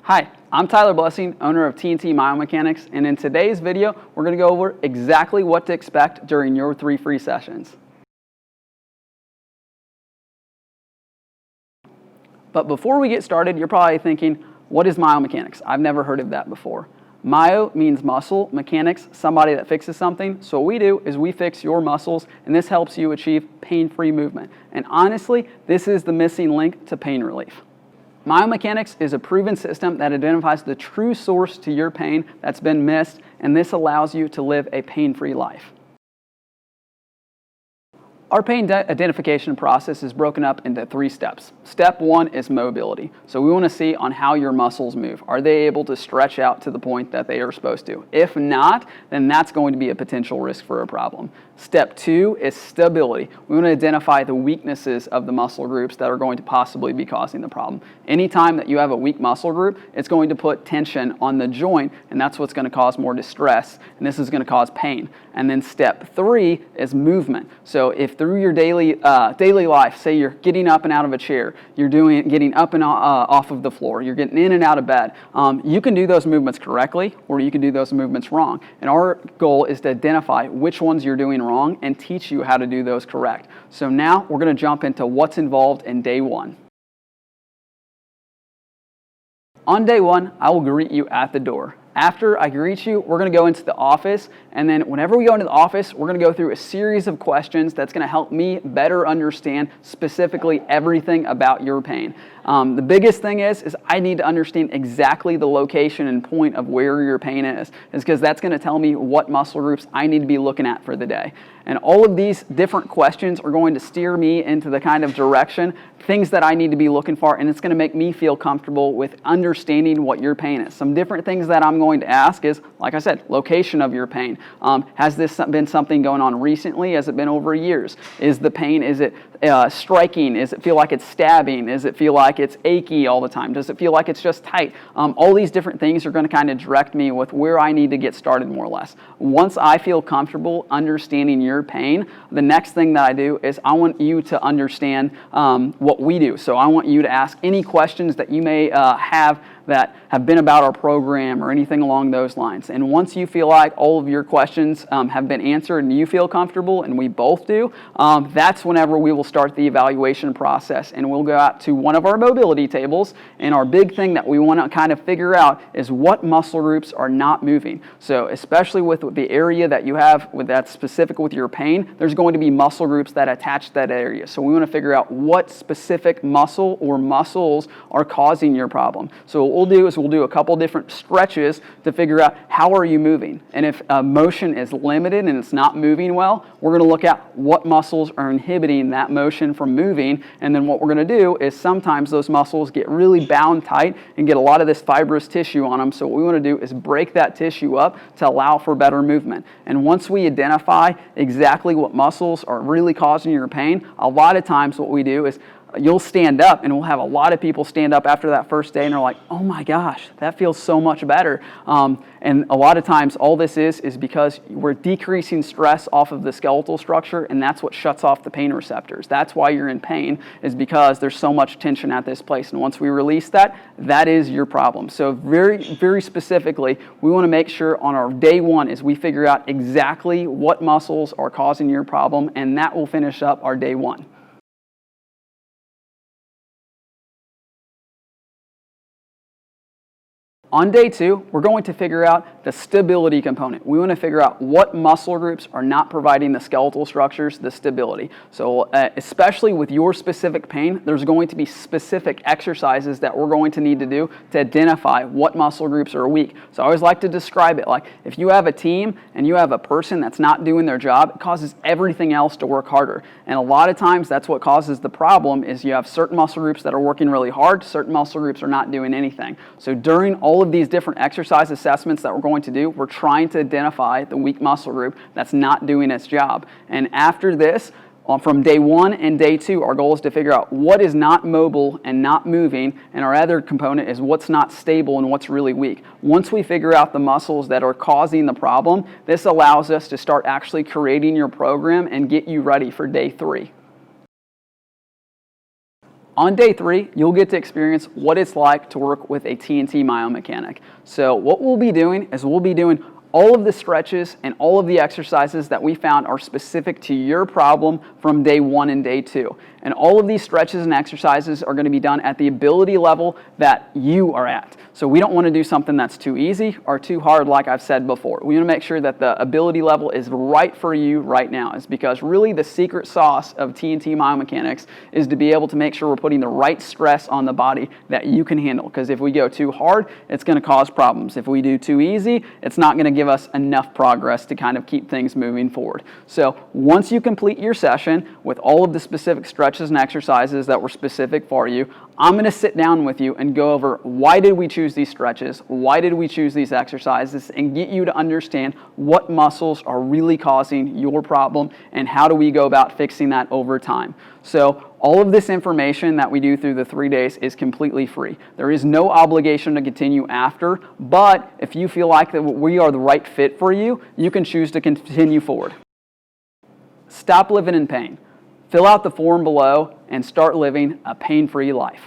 Hi, I'm Tyler Blessing, owner of TNT Myo-Mechanics, and in today's video, we're going to go over exactly what to expect during your 3 free sessions. But before we get started, you're probably thinking, what is Myo-Mechanics? I've never heard of that before. Myo means muscle, mechanics, somebody that fixes something. So what we do is we fix your muscles, and this helps you achieve pain-free movement. And honestly, this is the missing link to pain relief. Myo-Mechanics is a proven system that identifies the true source to your pain that's been missed, and this allows you to live a pain-free life. Our pain identification process is broken up into 3 steps. Step 1 is mobility. So we want to see on how your muscles move. Are they able to stretch out to the point that they are supposed to? If not, then that's going to be a potential risk for a problem. Step 2 is stability. We want to identify the weaknesses of the muscle groups that are going to possibly be causing the problem. Anytime that you have a weak muscle group, it's going to put tension on the joint, and that's what's going to cause more distress, and this is going to cause pain. And then step 3 is movement. So if through your daily life, say you're getting up and out of a chair, you're getting up and off of the floor, you're getting in and out of bed, you can do those movements correctly, or you can do those movements wrong. And our goal is to identify which ones you're doing wrong and teach you how to do those correct. So now we're going to jump into what's involved in day 1. On day 1, I will greet you at the door. After I greet you, we're going to go into the office, and then whenever we go into the office, we're going to go through a series of questions that's going to help me better understand specifically everything about your pain. The biggest thing is I need to understand exactly the location and point of where your pain is because that's going to tell me what muscle groups I need to be looking at for the day. And all of these different questions are going to steer me into the kind of direction, things that I need to be looking for, and it's going to make me feel comfortable with understanding what your pain is. Some different things that I'm going to ask is, like I said, location of your pain. Has this been something going on recently? Has it been over years? Is the pain, is it striking? Does it feel like it's stabbing? Does it feel like it's achy all the time? Does it feel like it's just tight? All these different things are going to kind of direct me with where I need to get started more or less. Once I feel comfortable understanding your pain, the next thing that I do is I want you to understand what we do. So I want you to ask any questions that you may have that have been about our program or anything along those lines. And once you feel like all of your questions have been answered and you feel comfortable, and we both do, that's whenever we will start the evaluation process. And we'll go out to one of our mobility tables, and our big thing that we want to kind of figure out is what muscle groups are not moving. So especially with the area that you have that's specific with your pain, there's going to be muscle groups that attach to that area. So we want to figure out what specific muscle or muscles are causing your problem. So what we'll do is we'll do a couple different stretches to figure out how are you moving. And if motion is limited and it's not moving well, we're going to look at what muscles are inhibiting that motion from moving. And then what we're going to do is sometimes those muscles get really bound tight and get a lot of this fibrous tissue on them. So what we want to do is break that tissue up to allow for better movement. And once we identify exactly what muscles are really causing your pain, a lot of times what we do is you'll stand up, and we'll have a lot of people stand up after that first day and they're like, oh my gosh, that feels so much better. And a lot of times all this is because we're decreasing stress off of the skeletal structure, and that's what shuts off the pain receptors. That's why you're in pain, is because there's so much tension at this place. And once we release that, that is your problem. So very, very specifically, we want to make sure on our day 1 is we figure out exactly what muscles are causing your problem, and that will finish up our day 1. On day 2, we're going to figure out the stability component. We want to figure out what muscle groups are not providing the skeletal structures the stability. So especially with your specific pain, there's going to be specific exercises that we're going to need to do to identify what muscle groups are weak. So I always like to describe it like if you have a team and you have a person that's not doing their job, it causes everything else to work harder. And a lot of times that's what causes the problem is you have certain muscle groups that are working really hard, certain muscle groups are not doing anything. So during all of these different exercise assessments that we're going to do, we're trying to identify the weak muscle group that's not doing its job. And after this, from day 1 and day 2, our goal is to figure out what is not mobile and not moving, and our other component is what's not stable and what's really weak. Once we figure out the muscles that are causing the problem, this allows us to start actually creating your program and get you ready for day 3. On day 3, you'll get to experience what it's like to work with a TNT Myo-Mechanic. So what we'll be doing is we'll be doing all of the stretches and all of the exercises that we found are specific to your problem from day 1 and day 2. And all of these stretches and exercises are going to be done at the ability level that you are at. So we don't want to do something that's too easy or too hard, like I've said before. We want to make sure that the ability level is right for you right now. It's because really the secret sauce of TNT Myo-Mechanics is to be able to make sure we're putting the right stress on the body that you can handle. Because if we go too hard, it's going to cause problems. If we do too easy, it's not going to give us enough progress to kind of keep things moving forward. So once you complete your session with all of the specific stretches and exercises that were specific for you, I'm going to sit down with you and go over why did we choose these stretches, why did we choose these exercises, and get you to understand what muscles are really causing your problem and how do we go about fixing that over time. So all of this information that we do through the 3 days is completely free. There is no obligation to continue after, but if you feel like that we are the right fit for you, you can choose to continue forward. Stop living in pain. Fill out the form below and start living a pain-free life.